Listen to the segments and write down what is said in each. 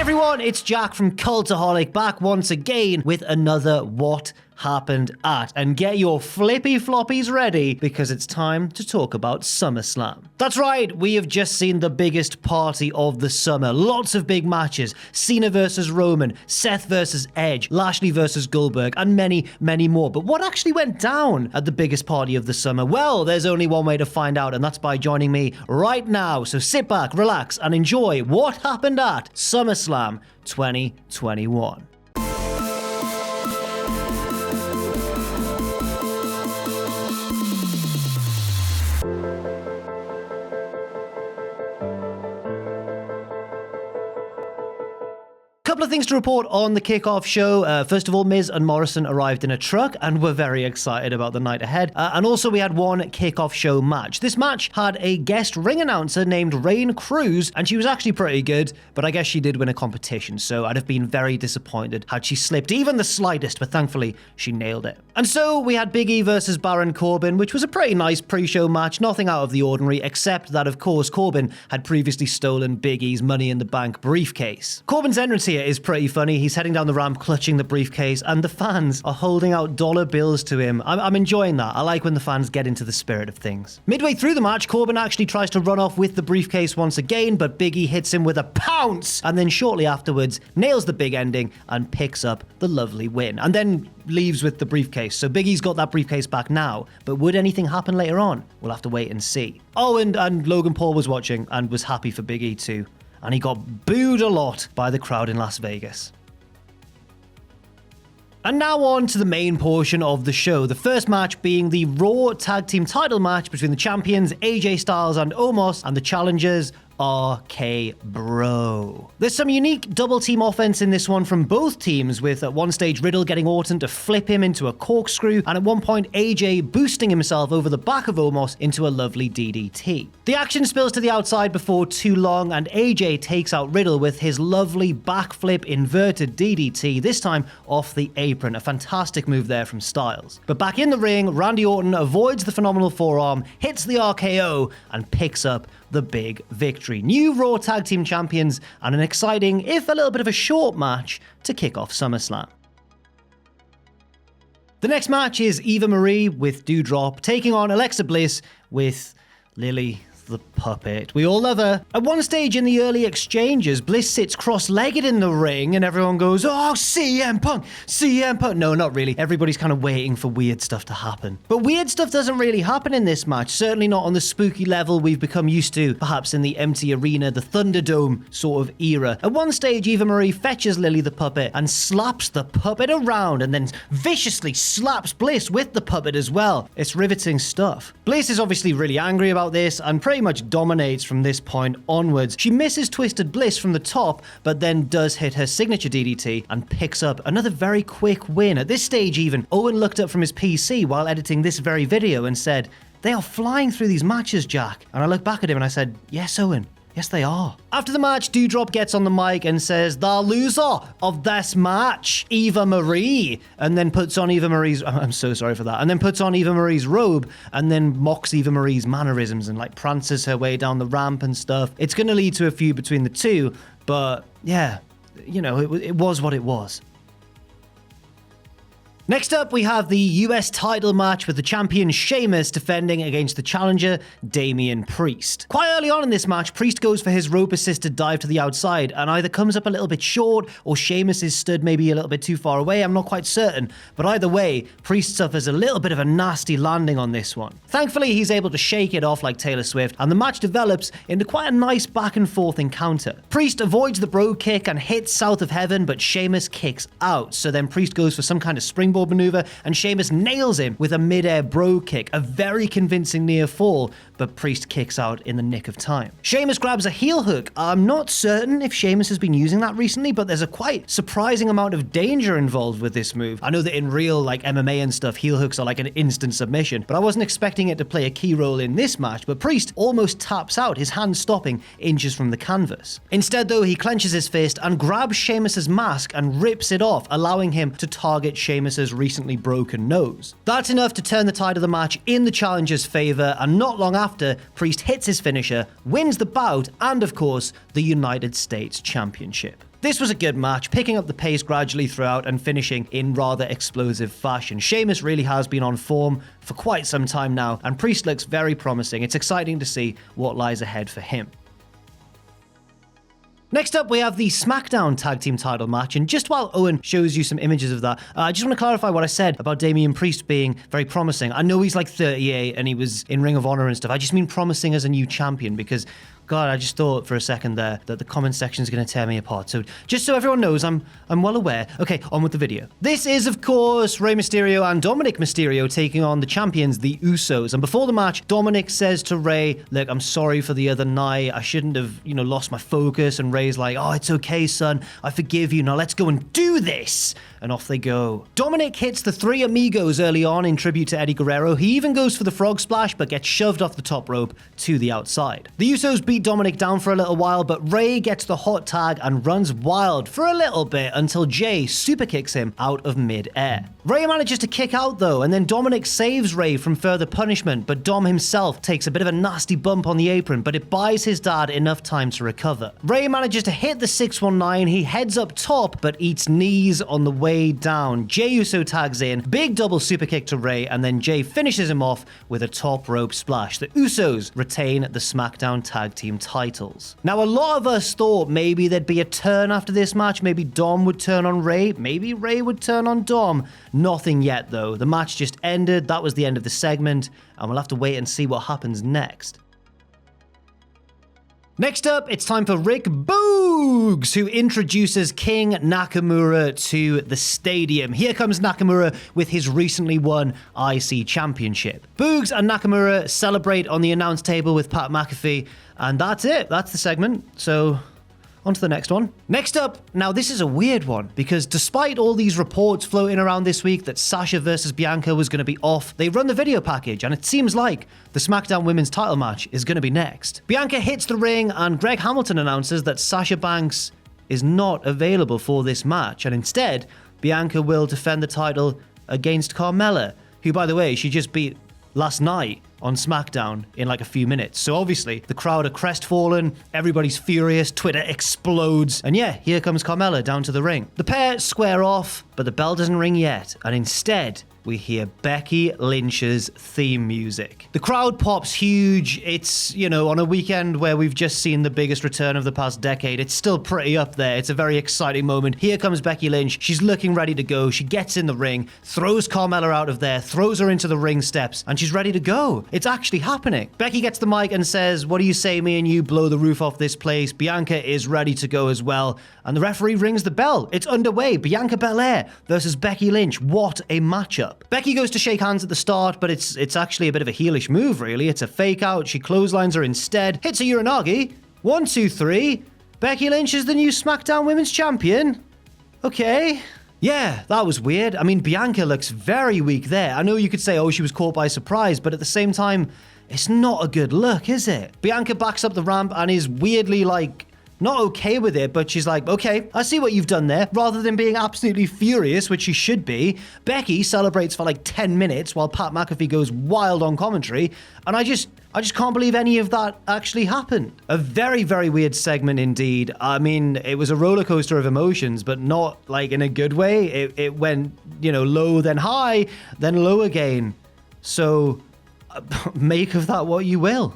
everyone, it's Jack from Cultaholic back once again with another What Happened At. And get your flippy floppies ready because it's time to talk about SummerSlam. That's right, we have just seen the biggest party of the summer. Lots of big matches. Cena versus Roman, Seth versus Edge, Lashley versus Goldberg, and many, many more. But what actually went down at the biggest party of the summer? Well, there's only one way to find out, and that's by joining me right now. So sit back, relax, and enjoy what happened at SummerSlam 2021. Couple of things to report on the Kickoff show. First of all, Miz and Morrison arrived in a truck and were very excited about the night ahead. And also we had one Kickoff show match. This match had a guest ring announcer named Rain Cruz, and she was actually pretty good, but I guess she did win a competition, so I'd have been very disappointed had she slipped even the slightest, but thankfully she nailed it. And so we had Big E versus Baron Corbin, which was a pretty nice pre-show match, nothing out of the ordinary, except that of course Corbin had previously stolen Big E's Money in the Bank briefcase. Corbin's entrance here is pretty funny. He's heading down the ramp clutching the briefcase and the fans are holding out dollar bills to him. I'm enjoying that. I like when the fans get into the spirit of things. Midway through the match, Corbin actually tries to run off with the briefcase once again, but Big E hits him with a pounce and then shortly afterwards nails the big ending and picks up the lovely win and then leaves with the briefcase. So Big E's got that briefcase back now, but would anything happen later on? We'll have to wait and see. Oh, and Logan Paul was watching and was happy for Big E too. And he got booed a lot by the crowd in Las Vegas. And now on to the main portion of the show. The first match being the Raw Tag Team title match between the champions AJ Styles and Omos and the challengers RK Bro. There's some unique double team offense in this one from both teams, with at one stage Riddle getting Orton to flip him into a corkscrew, and at one point AJ boosting himself over the back of Omos into a lovely DDT. The action spills to the outside before too long, and AJ takes out Riddle with his lovely backflip inverted DDT, this time off the apron. A fantastic move there from Styles. But back in the ring, Randy Orton avoids the phenomenal forearm, hits the RKO, and picks up the big victory. New Raw Tag Team Champions and an exciting, if a little bit of a short match, to kick off SummerSlam. The next match is Eva Marie with Doudrop taking on Alexa Bliss with Lily the puppet. We all love her. At one stage in the early exchanges, Bliss sits cross-legged in the ring and everyone goes, "Oh, CM Punk, CM Punk." No, not really. Everybody's kind of waiting for weird stuff to happen. But weird stuff doesn't really happen in this match, certainly not on the spooky level we've become used to, perhaps in the empty arena, the Thunderdome sort of era. At one stage, Eva Marie fetches Lily the puppet and slaps the puppet around and then viciously slaps Bliss with the puppet as well. It's riveting stuff. Bliss is obviously really angry about this and pretty much dominates from this point onwards. She misses Twisted Bliss from the top, but then does hit her signature DDT and picks up another very quick win. At this stage even, Owen looked up from his PC while editing this very video and said, "They are flying through these matches, Jack." And I looked back at him and I said, "Yes, Owen. Yes, they are." After the match, Doudrop gets on the mic and says, "The loser of this match, Eva Marie," and then puts on Eva Marie's, I'm so sorry for that, and then puts on Eva Marie's robe and then mocks Eva Marie's mannerisms and like prances her way down the ramp and stuff. It's going to lead to a feud between the two, but yeah, you know, it was what it was. Next up, we have the US title match with the champion Sheamus defending against the challenger Damian Priest. Quite early on in this match, Priest goes for his rope-assisted dive to the outside and either comes up a little bit short or Sheamus is stood maybe a little bit too far away. I'm not quite certain, but either way, Priest suffers a little bit of a nasty landing on this one. Thankfully, he's able to shake it off like Taylor Swift, and the match develops into quite a nice back-and-forth encounter. Priest avoids the bro kick and hits South of Heaven, but Sheamus kicks out, so then Priest goes for some kind of springboard maneuver and Sheamus nails him with a mid-air bro kick, a very convincing near fall, but Priest kicks out in the nick of time. Sheamus grabs a heel hook. I'm not certain if Sheamus has been using that recently, but there's a quite surprising amount of danger involved with this move. I know that in real like MMA and stuff, heel hooks are like an instant submission, but I wasn't expecting it to play a key role in this match, but Priest almost taps out, his hand stopping inches from the canvas. Instead though, he clenches his fist and grabs Sheamus's mask and rips it off, allowing him to target Sheamus's recently broken nose. That's enough to turn the tide of the match in the challenger's favor, and not long after, Priest hits his finisher, wins the bout, and of course, the United States Championship. This was a good match, picking up the pace gradually throughout and finishing in rather explosive fashion. Sheamus really has been on form for quite some time now, and Priest looks very promising. It's exciting to see what lies ahead for him. Next up, we have the SmackDown Tag Team title match, and just while Owen shows you some images of that, I just want to clarify what I said about Damian Priest being very promising. I know he's like 38 and he was in Ring of Honor and stuff. I just mean promising as a new champion because, God, I just thought for a second there that the comment section is going to tear me apart. So just so everyone knows, I'm well aware. Okay, on with the video. This is, of course, Rey Mysterio and Dominic Mysterio taking on the champions, the Usos. And before the match, Dominic says to Rey, look, I'm sorry for the other night. I shouldn't have, lost my focus. And Rey's like, oh, it's okay, son. I forgive you. Now let's go and do this. And off they go. Dominic hits the three amigos early on in tribute to Eddie Guerrero. He even goes for the frog splash, but gets shoved off the top rope to the outside. The Usos beat Dominic down for a little while, but Rey gets the hot tag and runs wild for a little bit until Jay super kicks him out of mid-air. Rey manages to kick out though, and then Dominic saves Rey from further punishment, but Dom himself takes a bit of a nasty bump on the apron, but it buys his dad enough time to recover. Rey manages to hit the 619, he heads up top, but eats knees on the way down. Jey Uso tags in, big double super kick to Rey, and then Jay finishes him off with a top rope splash. The Usos retain the SmackDown Tag Team titles. Now, a lot of us thought maybe there'd be a turn after this match. Maybe Dom would turn on Rey. Maybe Rey would turn on Dom. Nothing yet, though. The match just ended. That was the end of the segment, and we'll have to wait and see what happens next. Next up, it's time for Rick Boogs, who introduces King Nakamura to the stadium. Here comes Nakamura with his recently won IC Championship. Boogs and Nakamura celebrate on the announce table with Pat McAfee, and that's it. That's the segment. So, on to the next one. Next up, now this is a weird one, because despite all these reports floating around this week that Sasha versus Bianca was going to be off, they run the video package, and it seems like the SmackDown Women's title match is going to be next. Bianca hits the ring, and Greg Hamilton announces that Sasha Banks is not available for this match, and instead, Bianca will defend the title against Carmella, who, by the way, she just beat last night on SmackDown in like a few minutes. So obviously, the crowd are crestfallen, everybody's furious, Twitter explodes, and yeah, here comes Carmella down to the ring. The pair square off, but the bell doesn't ring yet, and instead, we hear Becky Lynch's theme music. The crowd pops huge. It's, on a weekend where we've just seen the biggest return of the past decade, it's still pretty up there. It's a very exciting moment. Here comes Becky Lynch. She's looking ready to go. She gets in the ring, throws Carmella out of there, throws her into the ring steps, and she's ready to go. It's actually happening. Becky gets the mic and says, what do you say, me and you blow the roof off this place? Bianca is ready to go as well. And the referee rings the bell. It's underway. Bianca Belair versus Becky Lynch. What a matchup. Becky goes to shake hands at the start, but it's actually a bit of a heelish move, really. It's a fake out. She clotheslines her instead. Hits a Uranagi. 1, 2, 3. Becky Lynch is the new SmackDown Women's Champion. Okay. Yeah, that was weird. I mean, Bianca looks very weak there. I know you could say, oh, she was caught by surprise, but at the same time, it's not a good look, is it? Bianca backs up the ramp and is weirdly not okay with it, but she's like, okay, I see what you've done there. Rather than being absolutely furious, which she should be, Becky celebrates for 10 minutes while Pat McAfee goes wild on commentary, and I just can't believe any of that actually happened. A very, very weird segment indeed. I mean, it was a roller coaster of emotions, but not in a good way. It went, low, then high, then low again. So make of that what you will.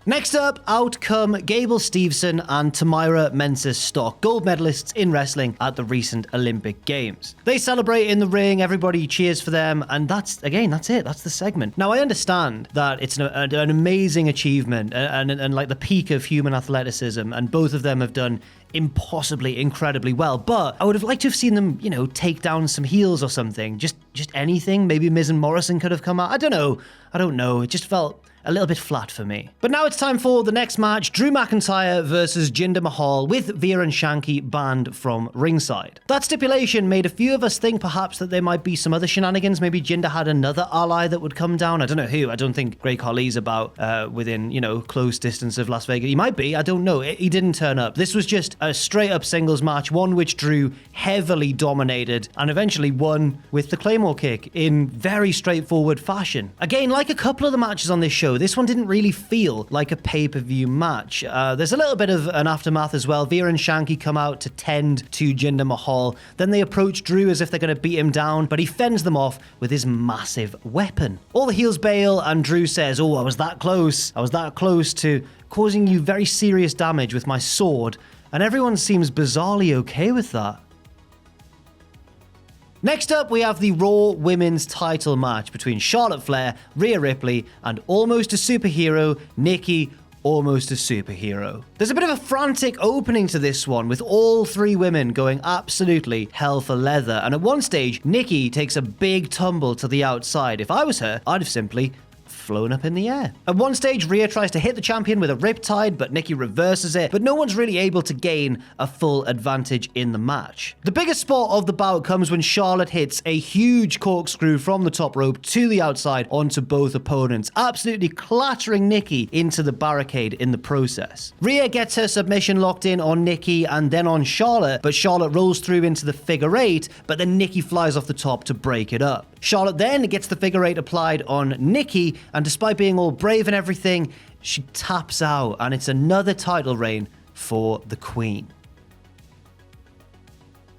Next up, out come Gable Steveson and Tamyra Mensah-Stock, gold medalists in wrestling at the recent Olympic Games. They celebrate in the ring, everybody cheers for them, and that's it, that's the segment. Now, I understand that it's an amazing achievement and the peak of human athleticism, and both of them have done impossibly, incredibly well, but I would have liked to have seen them, take down some heels or something, just anything. Maybe Miz and Morrison could have come out. I don't know, it just felt a little bit flat for me. But now it's time for the next match, Drew McIntyre versus Jinder Mahal, with Veer and Shanky banned from ringside. That stipulation made a few of us think perhaps that there might be some other shenanigans. Maybe Jinder had another ally that would come down. I don't know who. I don't think Great Khali's about within, close distance of Las Vegas. He might be. I don't know. He didn't turn up. This was just a straight up singles match, one which Drew heavily dominated and eventually won with the Claymore kick in very straightforward fashion. Again, like a couple of the matches on this show, though, this one didn't really feel like a pay-per-view match. There's a little bit of an aftermath as well. Veer and Shanky come out to tend to Jinder Mahal. Then they approach Drew as if they're going to beat him down, but he fends them off with his massive weapon. All the heels bail, and Drew says, "Oh, I was that close. I was that close to causing you very serious damage with my sword." And everyone seems bizarrely okay with that. Next up, we have the Raw Women's title match between Charlotte Flair, Rhea Ripley, and almost a superhero, Nikki, almost a superhero. There's a bit of a frantic opening to this one, with all three women going absolutely hell for leather, and at one stage, Nikki takes a big tumble to the outside. If I was her, I'd have simply flown up in the air. At one stage, Rhea tries to hit the champion with a riptide, but Nikki reverses it, but no one's really able to gain a full advantage in the match. The biggest spot of the bout comes when Charlotte hits a huge corkscrew from the top rope to the outside onto both opponents, absolutely clattering Nikki into the barricade in the process. Rhea gets her submission locked in on Nikki and then on Charlotte, but Charlotte rolls through into the figure eight, but then Nikki flies off the top to break it up. Charlotte then gets the figure eight applied on Nikki, and despite being all brave and everything, she taps out, and it's another title reign for the Queen.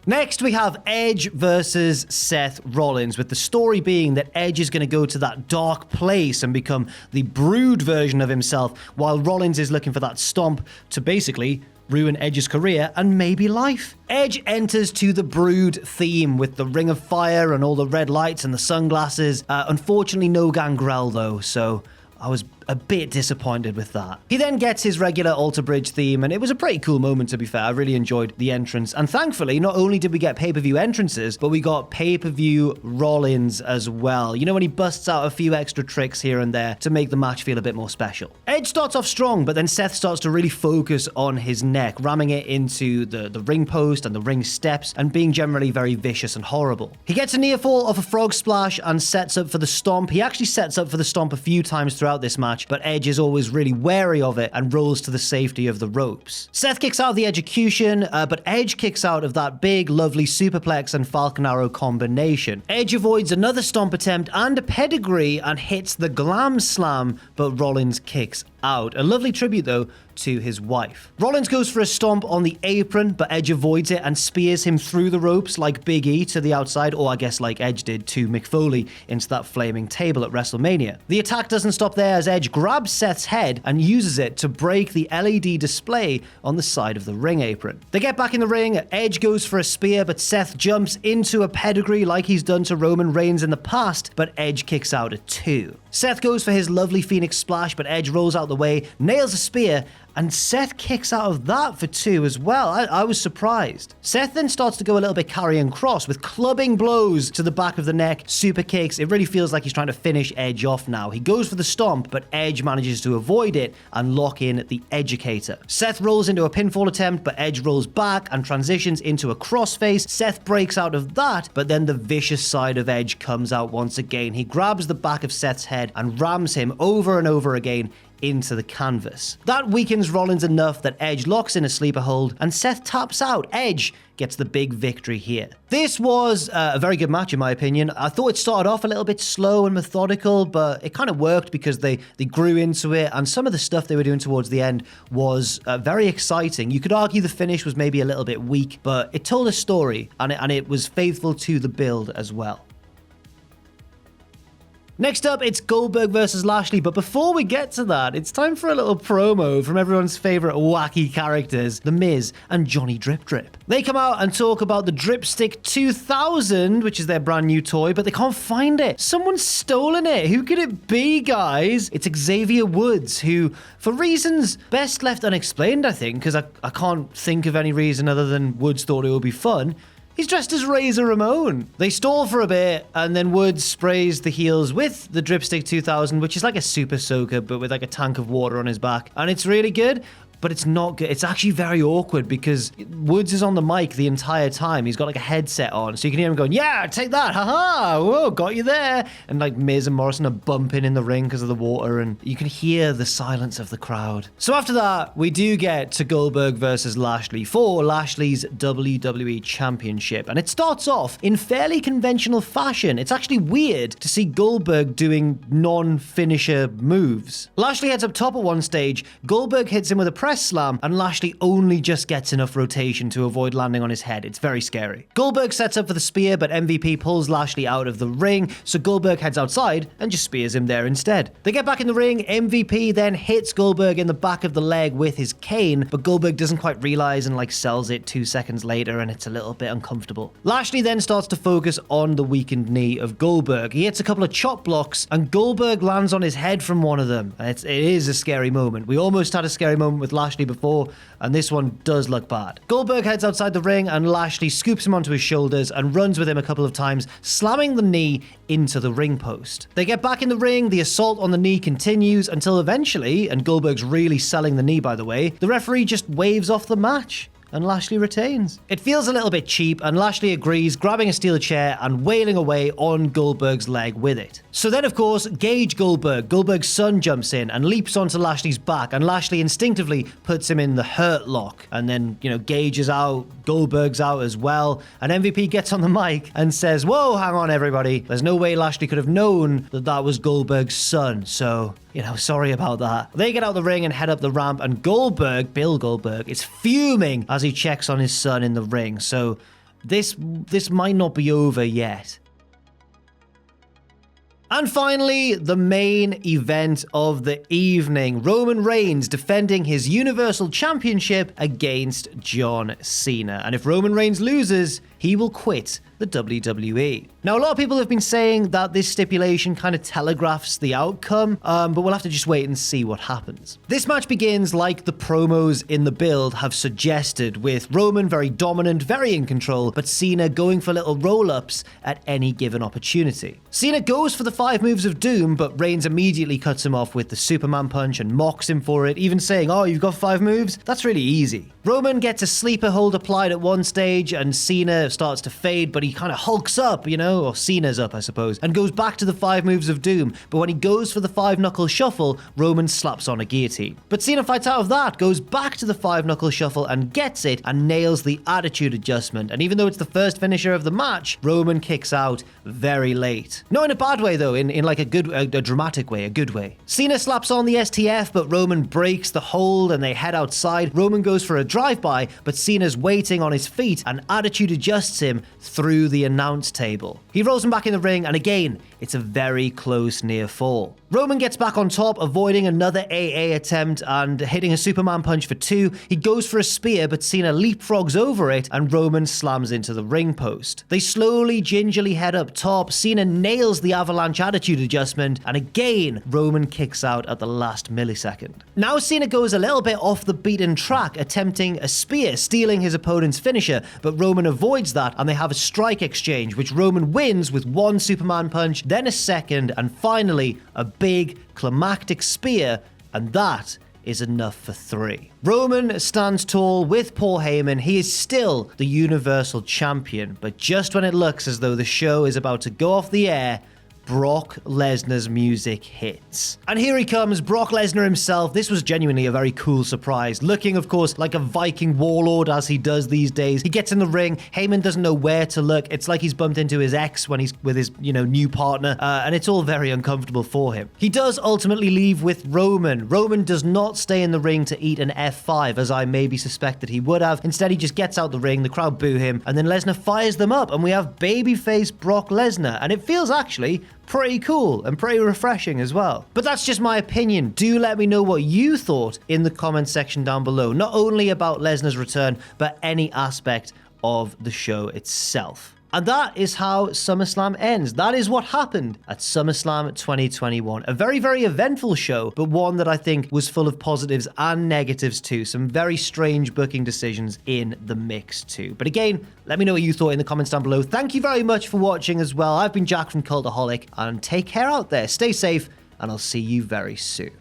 Next, we have Edge versus Seth Rollins, with the story being that Edge is going to go to that dark place and become the Brood version of himself, while Rollins is looking for that stomp to basically ruin Edge's career and maybe life. Edge enters to the Brood theme with the Ring of Fire and all the red lights and the sunglasses. Unfortunately, no Gangrel though, so I was a bit disappointed with that. He then gets his regular Alter Bridge theme, and it was a pretty cool moment, to be fair. I really enjoyed the entrance, and thankfully, not only did we get pay-per-view entrances, but we got pay-per-view Rollins as well. You know, when he busts out a few extra tricks here and there to make the match feel a bit more special. Edge starts off strong, but then Seth starts to really focus on his neck, ramming it into the ring post and the ring steps, and being generally very vicious and horrible. He gets a near fall off a frog splash and sets up for the stomp. He actually sets up for the stomp a few times throughout this match, but Edge is always really wary of it and rolls to the safety of the ropes. Seth kicks out of the execution, but Edge kicks out of that big, lovely superplex and Falcon Arrow combination. Edge avoids another stomp attempt and a pedigree and hits the glam slam, but Rollins kicks out. A lovely tribute, though, to his wife. Rollins goes for a stomp on the apron, but Edge avoids it and spears him through the ropes like Big E to the outside, or I guess like Edge did to Mick Foley into that flaming table at WrestleMania. The attack doesn't stop there, as Edge grabs Seth's head and uses it to break the LED display on the side of the ring apron. They get back in the ring, Edge goes for a spear, but Seth jumps into a pedigree like he's done to Roman Reigns in the past, but Edge kicks out at 2. Seth goes for his lovely Phoenix Splash, but Edge rolls out the way, nails a spear, and Seth kicks out of that for 2 as well. I was surprised. Seth then starts to go a little bit carrying cross with clubbing blows to the back of the neck, super kicks. It really feels like he's trying to finish Edge off now. He goes for the stomp, but Edge manages to avoid it and lock in the Educator. Seth rolls into a pinfall attempt, but Edge rolls back and transitions into a crossface. Seth breaks out of that, but then the vicious side of Edge comes out once again. He grabs the back of Seth's head and rams him over and over again into the canvas. That weakens Rollins enough that Edge locks in a sleeper hold and Seth taps out. Edge gets the big victory here. This was a very good match in my opinion. I thought it started off a little bit slow and methodical, but it kind of worked because they grew into it, and some of the stuff they were doing towards the end was very exciting. You could argue the finish was maybe a little bit weak, but it told a story and it was faithful to the build as well. Next up, it's Goldberg versus Lashley, but before we get to that, it's time for a little promo from everyone's favorite wacky characters, The Miz and Johnny Drip Drip. They come out and talk about the Dripstick 2000, which is their brand new toy, but they can't find it. Someone's stolen it. Who could it be, guys? It's Xavier Woods, who, for reasons best left unexplained, I think, because I can't think of any reason other than Woods thought it would be fun, he's dressed as Razor Ramon. They stall for a bit, and then Woods sprays the heels with the Dripstick 2000, which is like a super soaker, but with like a tank of water on his back. And it's really good. but it's not good. It's actually very awkward because Woods is on the mic the entire time. He's got like a headset on, so you can hear him going, yeah, take that, haha, whoa, got you there. And like Miz and Morrison are bumping in the ring because of the water, and you can hear the silence of the crowd. So after that, we do get to Goldberg versus Lashley for Lashley's WWE Championship, and it starts off in fairly conventional fashion. It's actually weird to see Goldberg doing non-finisher moves. Lashley heads up top at one stage, Goldberg hits him with a press slam, and Lashley only just gets enough rotation to avoid landing on his head. It's very scary. Goldberg sets up for the spear, but MVP pulls Lashley out of the ring, so Goldberg heads outside and just spears him there instead. They get back in the ring, MVP then hits Goldberg in the back of the leg with his cane, but Goldberg doesn't quite realize and like sells it 2 seconds later, and it's a little bit uncomfortable. Lashley then starts to focus on the weakened knee of Goldberg. He hits a couple of chop blocks, and Goldberg lands on his head from one of them. It is a scary moment. We almost had a scary moment with Lashley before, and this one does look bad. Goldberg heads outside the ring, and Lashley scoops him onto his shoulders and runs with him a couple of times, slamming the knee into the ring post. They get back in the ring, the assault on the knee continues until eventually, and Goldberg's really selling the knee by the way, the referee just waves off the match, and Lashley retains. It feels a little bit cheap, and Lashley agrees, grabbing a steel chair and wailing away on Goldberg's leg with it. So then, of course, Gage Goldberg, Goldberg's son, jumps in and leaps onto Lashley's back, and Lashley instinctively puts him in the hurt lock. And then, Gage is out, Goldberg's out as well, and MVP gets on the mic and says, whoa, hang on everybody, there's no way Lashley could have known that that was Goldberg's son, so... sorry about that. They get out the ring and head up the ramp, and Goldberg, Bill Goldberg, is fuming as he checks on his son in the ring. So this might not be over yet. And finally, the main event of the evening. Roman Reigns defending his Universal Championship against John Cena. And if Roman Reigns loses, he will quit the WWE. Now, a lot of people have been saying that this stipulation kind of telegraphs the outcome, but we'll have to just wait and see what happens. This match begins like the promos in the build have suggested, with Roman very dominant, very in control, but Cena going for little roll-ups at any given opportunity. Cena goes for the 5 moves of doom, but Reigns immediately cuts him off with the Superman punch and mocks him for it, even saying, oh, you've got 5 moves? That's really easy. Roman gets a sleeper hold applied at one stage, and Cena starts to fade, but he kind of hulks up, or Cena's up, I suppose, and goes back to the 5 moves of doom. But when he goes for the 5-knuckle shuffle, Roman slaps on a guillotine. But Cena fights out of that, goes back to the 5-knuckle shuffle and gets it, and nails the attitude adjustment. And even though it's the first finisher of the match, Roman kicks out very late. Not in a bad way though, in like a dramatic way, a good way. Cena slaps on the STF, but Roman breaks the hold and they head outside. Roman goes for a drive-by, but Cena's waiting on his feet and attitude adjusts him through the announce table. He rolls him back in the ring, and again, it's a very close near fall. Roman gets back on top, avoiding another AA attempt and hitting a Superman punch for 2. He goes for a spear, but Cena leapfrogs over it, and Roman slams into the ring post. They slowly, gingerly head up top. Cena nails the avalanche attitude adjustment, and again, Roman kicks out at the last millisecond. Now Cena goes a little bit off the beaten track, attempting a spear, stealing his opponent's finisher, but Roman avoids that, and they have a strike exchange, which Roman wins with 1 Superman punch, then a second, and finally, a big climactic spear, and that is enough for 3. Roman stands tall with Paul Heyman. He is still the Universal Champion, but just when it looks as though the show is about to go off the air, Brock Lesnar's music hits. And here he comes, Brock Lesnar himself. This was genuinely a very cool surprise. Looking, of course, like a Viking warlord as he does these days. He gets in the ring. Heyman doesn't know where to look. It's like he's bumped into his ex when he's with his, new partner. And it's all very uncomfortable for him. He does ultimately leave with Roman. Roman does not stay in the ring to eat an F5, as I maybe suspected he would have. Instead, he just gets out the ring, the crowd boo him, and then Lesnar fires them up, and we have babyface Brock Lesnar. And it feels actually pretty cool and pretty refreshing as well. But that's just my opinion. Do let me know what you thought in the comment section down below, not only about Lesnar's return, but any aspect of the show itself. And that is how SummerSlam ends. That is what happened at SummerSlam 2021. A very, very eventful show, but one that I think was full of positives and negatives too. Some very strange booking decisions in the mix too. But again, let me know what you thought in the comments down below. Thank you very much for watching as well. I've been Jack from Cultaholic, and take care out there. Stay safe, and I'll see you very soon.